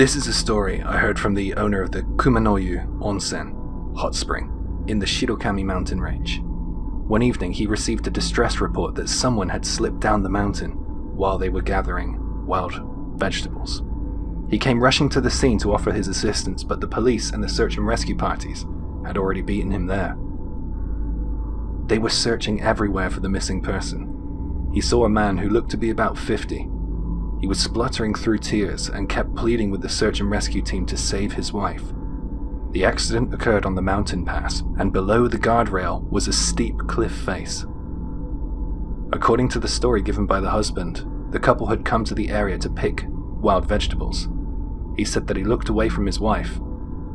This is a story I heard from the owner of the Kumanoyu Onsen hot spring in the Shirokami mountain range. One evening he received a distress report that someone had slipped down the mountain while they were gathering wild vegetables. He came rushing to the scene to offer his assistance, but the police and the search and rescue parties had already beaten him there. They were searching everywhere for the missing person. He saw a man who looked to be about 50. He was spluttering through tears and kept pleading with the search and rescue team to save his wife. The accident occurred on the mountain pass, and below the guardrail was a steep cliff face. According to the story given by the husband, the couple had come to the area to pick wild vegetables. He said that he looked away from his wife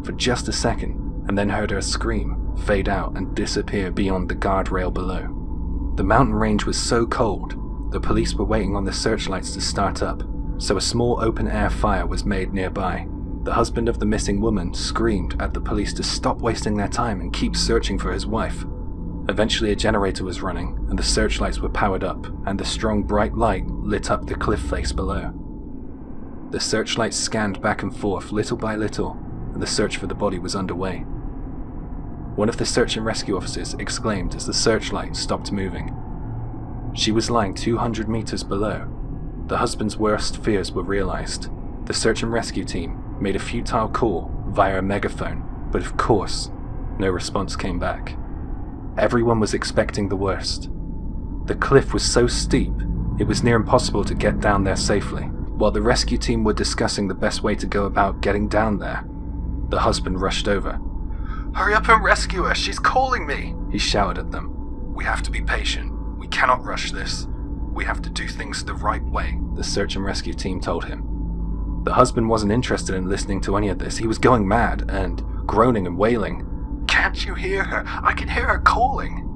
for just a second and then heard her scream, fade out and disappear beyond the guardrail below. The mountain range was so cold, the police were waiting on the searchlights to start up, so a small open-air fire was made nearby. The husband of the missing woman screamed at the police to stop wasting their time and keep searching for his wife. Eventually a generator was running, and the searchlights were powered up, and the strong bright light lit up the cliff face below. The searchlights scanned back and forth little by little, and the search for the body was underway. One of the search and rescue officers exclaimed as the searchlight stopped moving. She was lying 200 meters below. The husband's worst fears were realized. The search and rescue team made a futile call via a megaphone, but of course, no response came back. Everyone was expecting the worst. The cliff was so steep, it was near impossible to get down there safely. While the rescue team were discussing the best way to go about getting down there, the husband rushed over. "Hurry up and rescue her, she's calling me!" he shouted at them. "We have to be patient. We cannot rush this. We have to do things the right way," the search and rescue team told him. The husband wasn't interested in listening to any of this. He was going mad and groaning and wailing. "Can't you hear her? I can hear her calling!"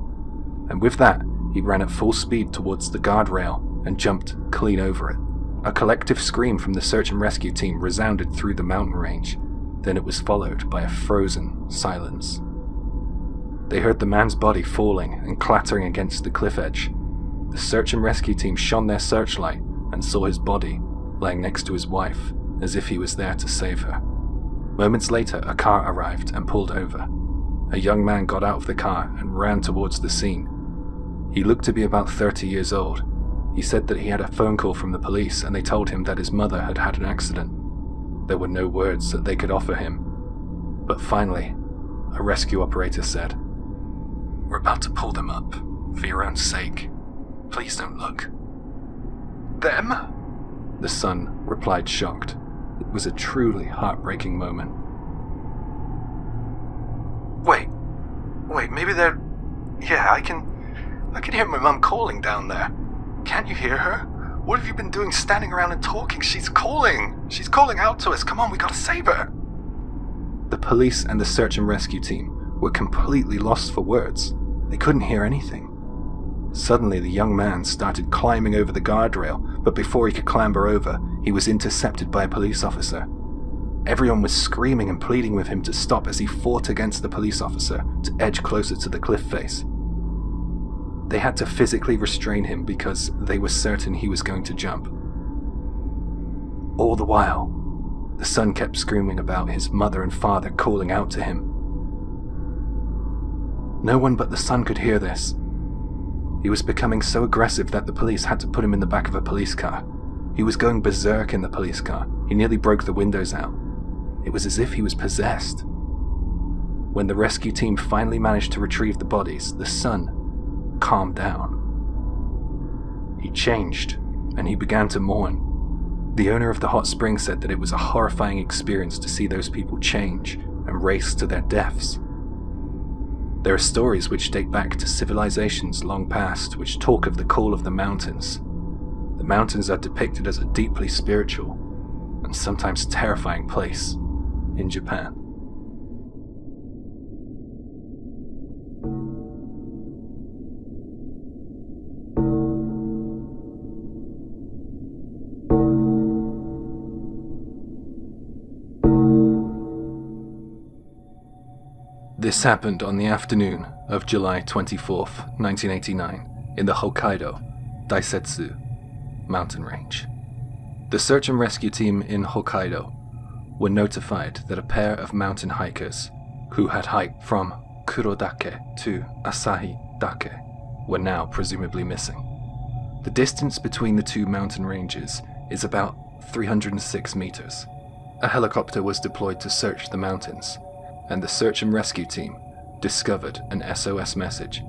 And with that, he ran at full speed towards the guardrail and jumped clean over it. A collective scream from the search and rescue team resounded through the mountain range. Then it was followed by a frozen silence. They heard the man's body falling and clattering against the cliff edge. The search and rescue team shone their searchlight and saw his body laying next to his wife, as if he was there to save her. Moments later, a car arrived and pulled over. A young man got out of the car and ran towards the scene. He looked to be about 30 years old. He said that he had a phone call from the police and they told him that his mother had had an accident. There were no words that they could offer him. But finally, a rescue operator said, "We're about to pull them up. For your own sake, please don't look." "Them?" The son replied, shocked. It was a truly heartbreaking moment. Wait, maybe they're... Yeah, I can hear my mum calling down there. Can't you hear her? What have you been doing standing around and talking? She's calling out to us. Come on, we gotta save her. The police and the search and rescue team were completely lost for words. They couldn't hear anything. Suddenly, the young man started climbing over the guardrail, but before he could clamber over, he was intercepted by a police officer. Everyone was screaming and pleading with him to stop as he fought against the police officer to edge closer to the cliff face. They had to physically restrain him because they were certain he was going to jump. All the while, the son kept screaming about his mother and father calling out to him. No one but the son could hear this. He was becoming so aggressive that the police had to put him in the back of a police car. He was going berserk in the police car. He nearly broke the windows out. It was as if he was possessed. When the rescue team finally managed to retrieve the bodies, the son calmed down. He changed, and he began to mourn. The owner of the hot spring said that it was a horrifying experience to see those people change and race to their deaths. There are stories which date back to civilizations long past which talk of the call of the mountains. The mountains are depicted as a deeply spiritual and sometimes terrifying place in Japan. This happened on the afternoon of July 24th, 1989, in the Hokkaido Daisetsu mountain range. The search and rescue team in Hokkaido were notified that a pair of mountain hikers who had hiked from Kurodake to Asahi-dake were now presumably missing. The distance between the two mountain ranges is about 306 meters. A helicopter was deployed to search the mountains, and the search and rescue team discovered an SOS message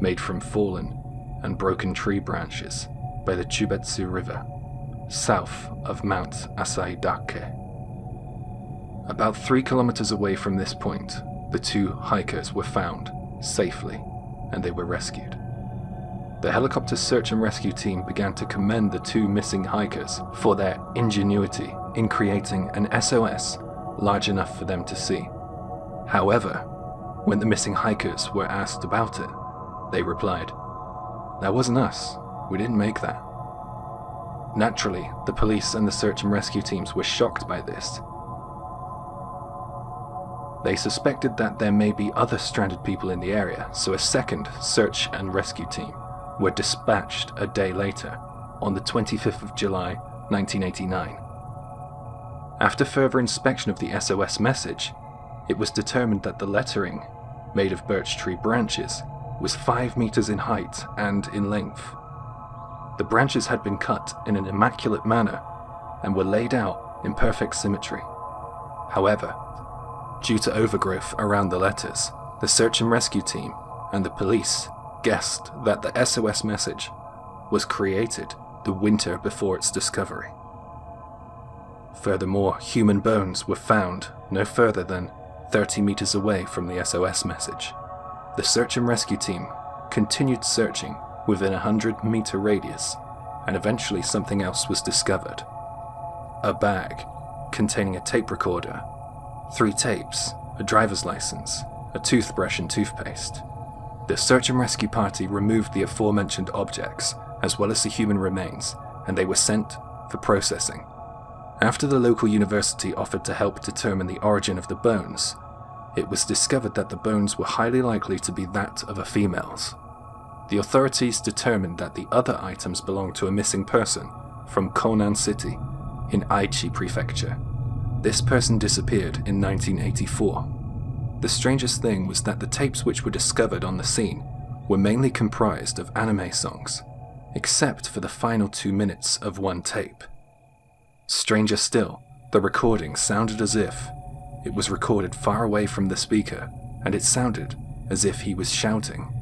made from fallen and broken tree branches by the Chubetsu River, south of Mount Asahi-dake. About 3 kilometers away from this point, the two hikers were found safely, and they were rescued. The helicopter search and rescue team began to commend the two missing hikers for their ingenuity in creating an SOS large enough for them to see. However, when the missing hikers were asked about it, they replied, "That wasn't us. We didn't make that." Naturally, the police and the search and rescue teams were shocked by this. They suspected that there may be other stranded people in the area, so a second search and rescue team were dispatched a day later, on the 25th of July, 1989. After further inspection of the SOS message, it was determined that the lettering, made of birch tree branches, was 5 meters in height and in length. The branches had been cut in an immaculate manner and were laid out in perfect symmetry. However, due to overgrowth around the letters, the search and rescue team and the police guessed that the SOS message was created the winter before its discovery. Furthermore, human bones were found no further than 30 meters away from the SOS message. The search and rescue team continued searching within a 100-meter radius, and eventually something else was discovered. A bag containing a tape recorder, 3 tapes, a driver's license, a toothbrush and toothpaste. The search and rescue party removed the aforementioned objects, as well as the human remains, and they were sent for processing. After the local university offered to help determine the origin of the bones, it was discovered that the bones were highly likely to be that of a female's. The authorities determined that the other items belonged to a missing person from Konan City in Aichi Prefecture. This person disappeared in 1984. The strangest thing was that the tapes which were discovered on the scene were mainly comprised of anime songs, except for the final 2 minutes of one tape. Stranger still, the recording sounded as if it was recorded far away from the speaker, and it sounded as if he was shouting.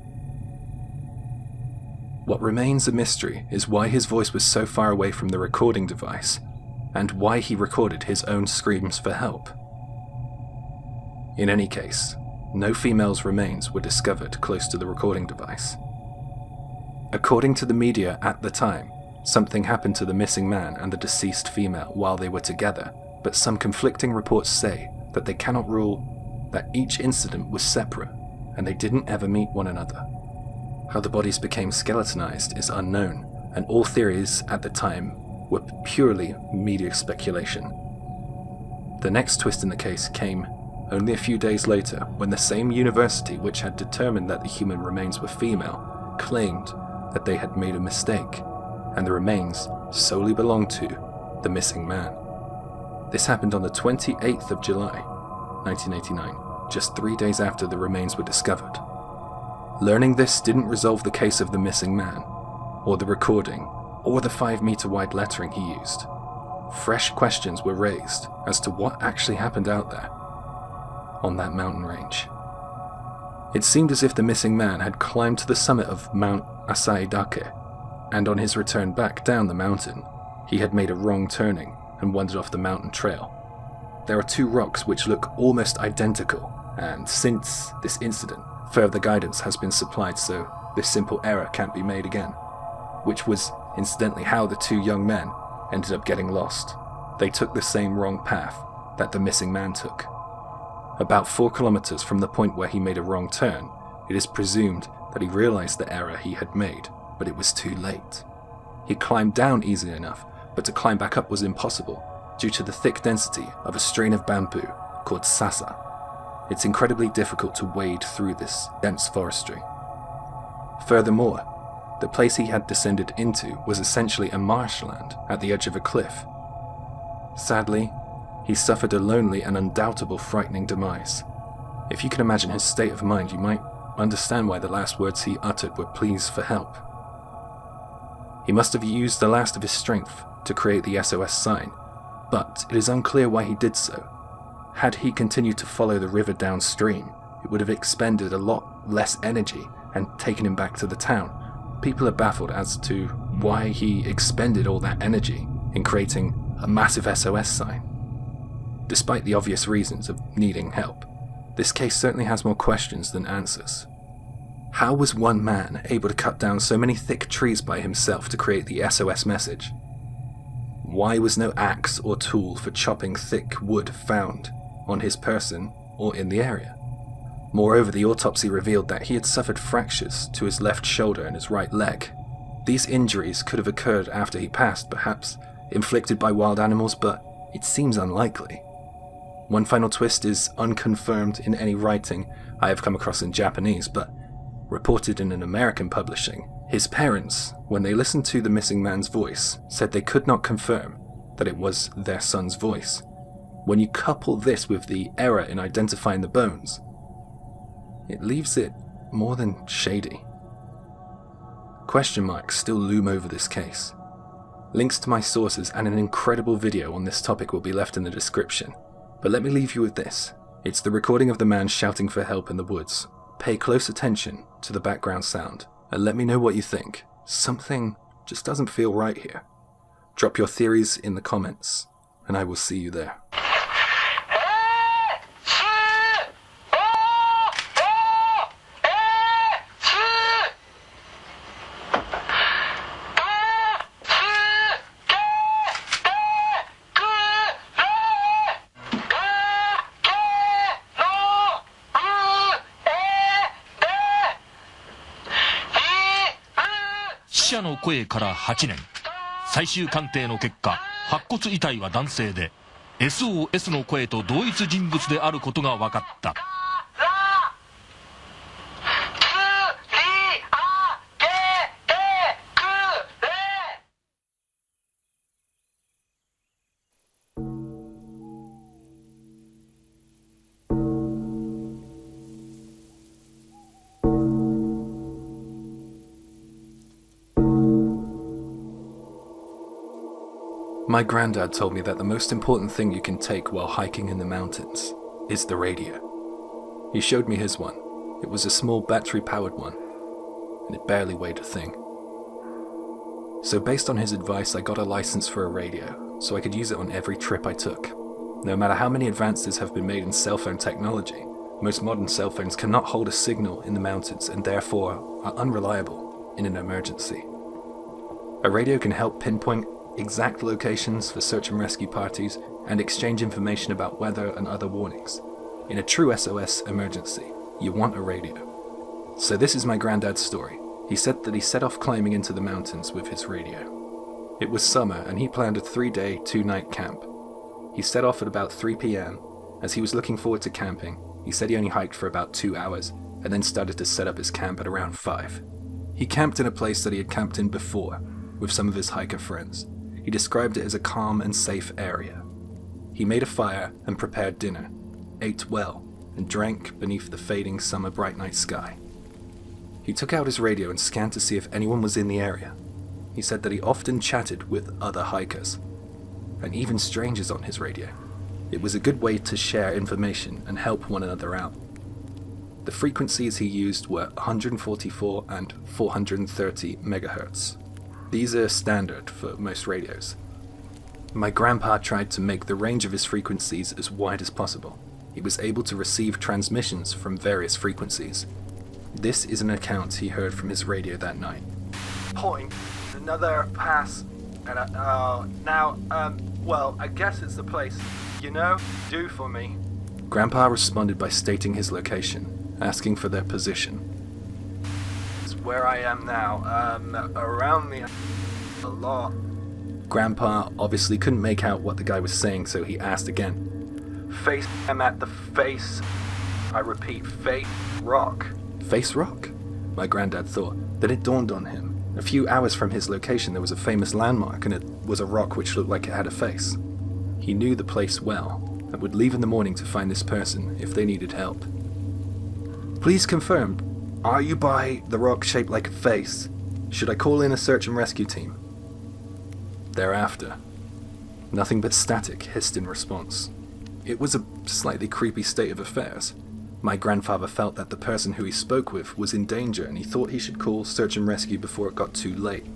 What remains a mystery is why his voice was so far away from the recording device, and why he recorded his own screams for help. In any case, no female's remains were discovered close to the recording device. According to the media at the time, something happened to the missing man and the deceased female while they were together, but some conflicting reports say that they cannot rule that each incident was separate and they didn't ever meet one another. How the bodies became skeletonized is unknown, and all theories at the time were purely media speculation. The next twist in the case came only a few days later, when the same university which had determined that the human remains were female claimed that they had made a mistake, and the remains solely belonged to the missing man. This happened on the 28th of July, 1989, just 3 days after the remains were discovered. Learning this didn't resolve the case of the missing man, or the recording, or the 5-meter wide lettering he used. Fresh questions were raised as to what actually happened out there, on that mountain range. It seemed as if the missing man had climbed to the summit of Mount Asahi-dake, and on his return back down the mountain, he had made a wrong turning and wandered off the mountain trail. There are 2 rocks which look almost identical, and since this incident, further guidance has been supplied so this simple error can't be made again, which was incidentally how the 2 young men ended up getting lost. They took the same wrong path that the missing man took. About 4 kilometers from the point where he made a wrong turn, it is presumed that he realized the error he had made, but it was too late. He climbed down easily enough, but to climb back up was impossible due to the thick density of a strain of bamboo called sasa. It's incredibly difficult to wade through this dense forestry. Furthermore, the place he had descended into was essentially a marshland at the edge of a cliff. Sadly, He suffered a lonely and undoubtable frightening demise. If you can imagine his state of mind, you might understand why the last words he uttered were pleas for help. He must have used the last of his strength to create the SOS sign, but it is unclear why he did so. Had he continued to follow the river downstream, it would have expended a lot less energy and taken him back to the town. People are baffled as to why he expended all that energy in creating a massive SOS sign. Despite the obvious reasons of needing help, this case certainly has more questions than answers. How was one man able to cut down so many thick trees by himself to create the SOS message? Why was no axe or tool for chopping thick wood found on his person or in the area? Moreover, the autopsy revealed that he had suffered fractures to his left shoulder and his right leg. These injuries could have occurred after he passed, perhaps inflicted by wild animals, but it seems unlikely. One final twist is unconfirmed in any writing I have come across in Japanese, but reported in an American publishing. His parents, when they listened to the missing man's voice, said they could not confirm that it was their son's voice. When you couple this with the error in identifying the bones, it leaves it more than shady. Question marks still loom over this case. Links to my sources and an incredible video on this topic will be left in the description. But let me leave you with this. It's the recording of the man shouting for help in the woods. Pay close attention to the background sound and let me know what you think. Something just doesn't feel right here. Drop your theories in the comments and I will see you there. 死者の声から8年、最終鑑定の結果、白骨遺体は男性で SOS の声と同一人物であることが分かった。My granddad told me that the most important thing you can take while hiking in the mountains is the radio. He showed me his one. It was a small battery-powered one, and it barely weighed a thing. So based on his advice, I got a license for a radio, so I could use it on every trip I took. No matter how many advances have been made in cell phone technology, most modern cell phones cannot hold a signal in the mountains and therefore are unreliable in an emergency. A radio can help pinpoint exact locations for search and rescue parties and exchange information about weather and other warnings. In a true SOS emergency, you want a radio. So this is my granddad's story. He said that he set off climbing into the mountains with his radio. It was summer and he planned a 3-day, 2-night camp. He set off at about 3 p.m. As he was looking forward to camping, he said he only hiked for about 2 hours and then started to set up his camp at around 5. He camped in a place that he had camped in before with some of his hiker friends. He described it as a calm and safe area. He made a fire and prepared dinner, ate well, and drank beneath the fading summer bright night sky. He took out his radio and scanned to see if anyone was in the area. He said that he often chatted with other hikers, and even strangers on his radio. It was a good way to share information and help one another out. The frequencies he used were 144 and 430 megahertz. These are standard for most radios. My grandpa tried to make the range of his frequencies as wide as possible. He was able to receive transmissions from various frequencies. This is an account he heard from his radio that night. Point, another pass, and well, I guess it's the place, you know, do for me. Grandpa responded by stating his location, asking for their position. Where I am now, around me a lot. Grandpa obviously couldn't make out what the guy was saying, so he asked again. Face, I'm at the face. I repeat, face rock. Face rock? My granddad thought. Then it dawned on him. A few hours from his location there was a famous landmark, and it was a rock which looked like it had a face. He knew the place well and would leave in the morning to find this person if they needed help. Please confirm, are you by the rock shaped like a face? Should I call in a search and rescue team? Thereafter, nothing but static hissed in response. It was a slightly creepy state of affairs. My grandfather felt that the person who he spoke with was in danger and he thought he should call search and rescue before it got too late.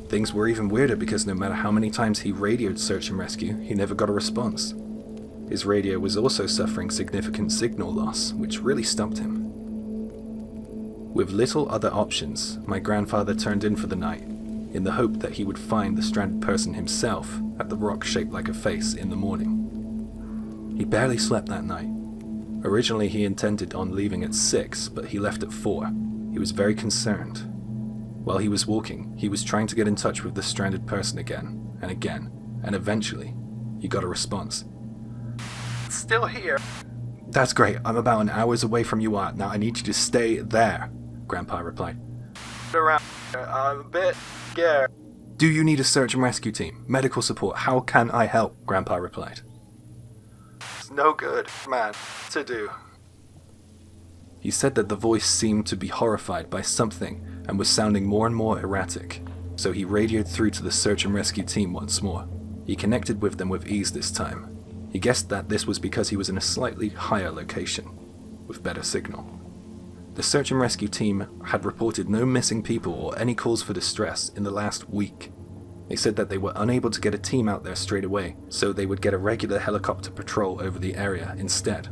Things were even weirder because no matter how many times he radioed search and rescue, he never got a response. His radio was also suffering significant signal loss, which really stumped him. With little other options, my grandfather turned in for the night, in the hope that he would find the stranded person himself at the rock shaped like a face in the morning. He barely slept that night. Originally he intended on leaving at 6, but he left at 4. He was very concerned. While he was walking, he was trying to get in touch with the stranded person again, and eventually, he got a response. Still here. That's great, I'm about an hour's away from you. Now I need you to stay there, Grandpa replied. Around. I'm a bit scared. Do you need a search and rescue team? Medical support, how can I help? Grandpa replied. It's no good, man, to do. He said that the voice seemed to be horrified by something and was sounding more and more erratic, so he radioed through to the search and rescue team once more. He connected with them with ease this time. He guessed that this was because he was in a slightly higher location, with better signal. The search and rescue team had reported no missing people or any calls for distress in the last week. They said that they were unable to get a team out there straight away, so they would get a regular helicopter patrol over the area instead.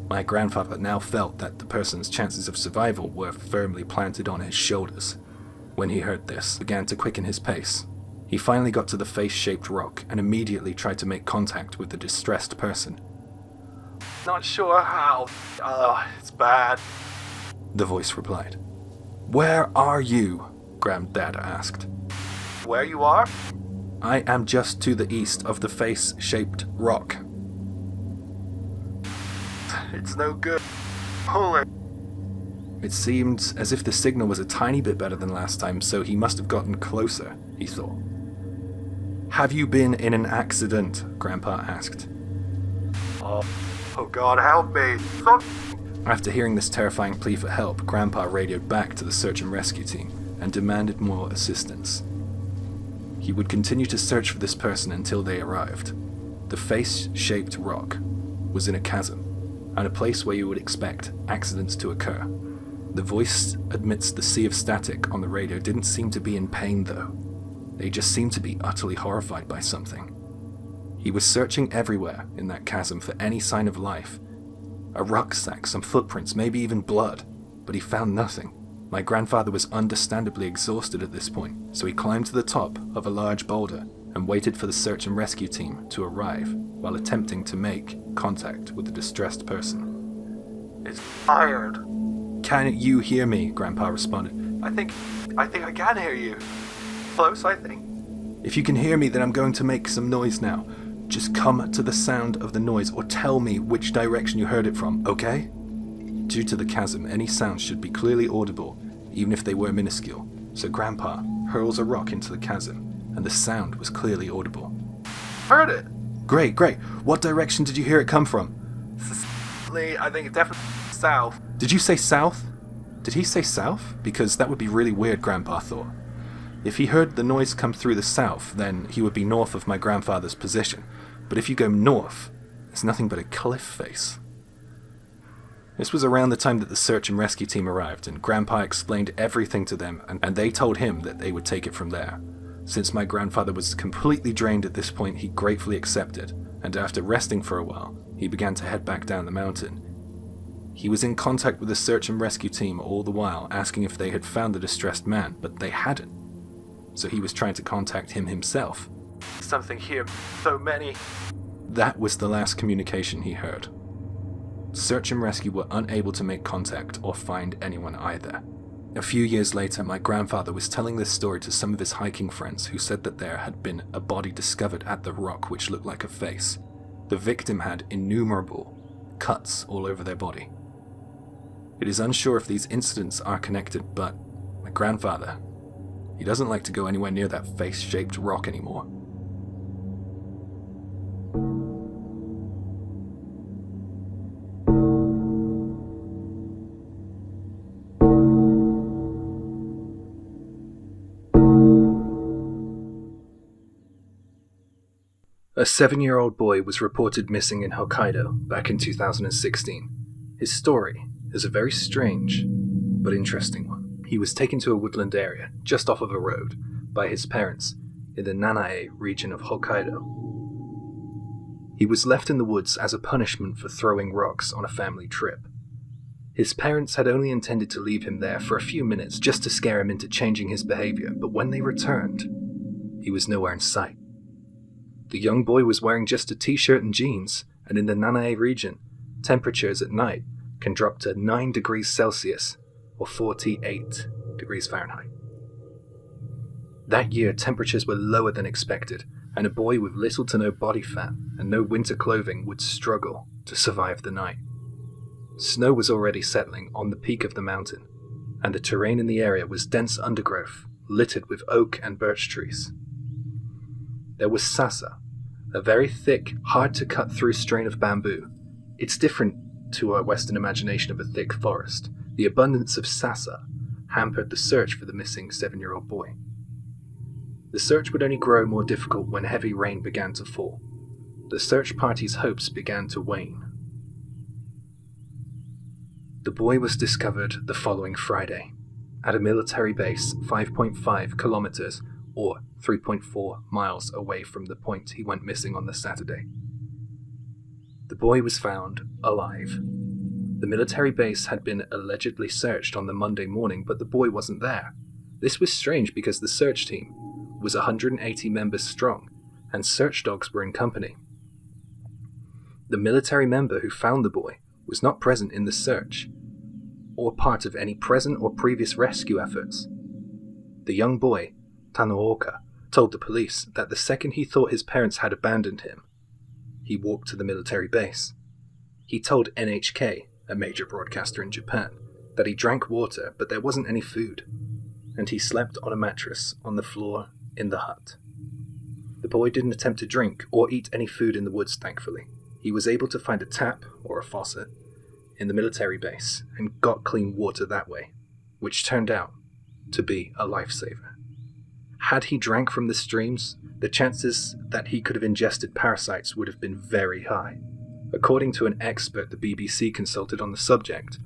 My grandfather now felt that the person's chances of survival were firmly planted on his shoulders. When he heard this, he began to quicken his pace. He finally got to the face-shaped rock and immediately tried to make contact with the distressed person. Not sure how. It's bad. The voice replied. Where are you? Granddad asked. Where you are? I am just to the east of the face-shaped rock. It's no good. Pull it. It seemed as if the signal was a tiny bit better than last time, so he must have gotten closer, he thought. Have you been in an accident? Grandpa asked. Oh God, help me. After hearing this terrifying plea for help, Grandpa radioed back to the search and rescue team and demanded more assistance. He would continue to search for this person until they arrived. The face-shaped rock was in a chasm, and a place where you would expect accidents to occur. The voice amidst the sea of static on the radio didn't seem to be in pain though. They just seemed to be utterly horrified by something. He was searching everywhere in that chasm for any sign of life. A rucksack, some footprints, maybe even blood, but he found nothing. My grandfather was understandably exhausted at this point, so he climbed to the top of a large boulder and waited for the search and rescue team to arrive while attempting to make contact with the distressed person. It's tired. Can you hear me? Grandpa responded. I think I can hear you. Close, I think. If you can hear me, then I'm going to make some noise now. Just come to the sound of the noise or tell me which direction you heard it from, okay? Due to the chasm, any sounds should be clearly audible, even if they were minuscule. So Grandpa hurls a rock into the chasm, and the sound was clearly audible. Heard it. Great. What direction did you hear it come from? I think definitely south. Did you say south? Did he say south? Because that would be really weird, Grandpa thought. If he heard the noise come through the south, then he would be north of my grandfather's position. But if you go north, it's nothing but a cliff face. This was around the time that the search and rescue team arrived, and Grandpa explained everything to them, and they told him that they would take it from there. Since my grandfather was completely drained at this point, he gratefully accepted, and after resting for a while, he began to head back down the mountain. He was in contact with the search and rescue team all the while, asking if they had found the distressed man, but they hadn't. So he was trying to contact him himself. Something here. So many. That was the last communication he heard. Search and rescue were unable to make contact or find anyone either. A few years later, my grandfather was telling this story to some of his hiking friends who said that there had been a body discovered at the rock which looked like a face. The victim had innumerable cuts all over their body. It is unsure if these incidents are connected, but my grandfather, he doesn't like to go anywhere near that face-shaped rock anymore. A 7-year-old boy was reported missing in Hokkaido back in 2016. His story is a very strange but interesting one. He was taken to a woodland area just off of a road by his parents in the Nanae region of Hokkaido. He was left in the woods as a punishment for throwing rocks on a family trip. His parents had only intended to leave him there for a few minutes just to scare him into changing his behavior, but when they returned, he was nowhere in sight. The young boy was wearing just a t-shirt and jeans, and in the Nanae region, temperatures at night can drop to 9 degrees Celsius or 48 degrees Fahrenheit. That year, temperatures were lower than expected, and a boy with little to no body fat and no winter clothing would struggle to survive the night. Snow was already settling on the peak of the mountain, and the terrain in the area was dense undergrowth littered with oak and birch trees. There was sasa, a very thick, hard-to-cut-through strain of bamboo. It's different to our Western imagination of a thick forest. The abundance of sasa hampered the search for the missing 7-year-old boy. The search would only grow more difficult when heavy rain began to fall. The search party's hopes began to wane. The boy was discovered the following Friday at a military base 5.5 kilometers or 3.4 miles away from the point he went missing on the Saturday. The boy was found alive. The military base had been allegedly searched on the Monday morning, but the boy wasn't there. This was strange because the search team was 180 members strong, and search dogs were in company. The military member who found the boy was not present in the search, or part of any present or previous rescue efforts. The young boy, Tanooka, told the police that the second he thought his parents had abandoned him, he walked to the military base. He told NHK, a major broadcaster in Japan, that he drank water but there wasn't any food, and he slept on a mattress on the floor in the hut. The boy didn't attempt to drink or eat any food in the woods, thankfully. He was able to find a tap or a faucet in the military base and got clean water that way, which turned out to be a lifesaver. Had he drank from the streams, the chances that he could have ingested parasites would have been very high. According to an expert the BBC consulted on the subject,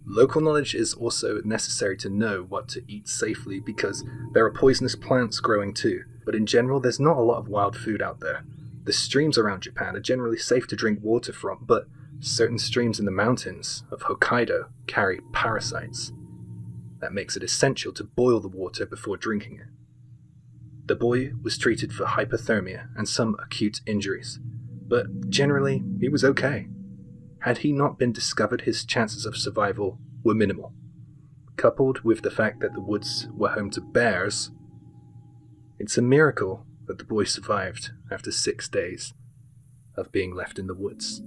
local knowledge is also necessary to know what to eat safely because there are poisonous plants growing too, but in general there's not a lot of wild food out there. The streams around Japan are generally safe to drink water from, but certain streams in the mountains of Hokkaido carry parasites. That makes it essential to boil the water before drinking it. The boy was treated for hypothermia and some acute injuries, but generally he was okay. Had he not been discovered, his chances of survival were minimal. Coupled with the fact that the woods were home to bears, it's a miracle that the boy survived after 6 days of being left in the woods.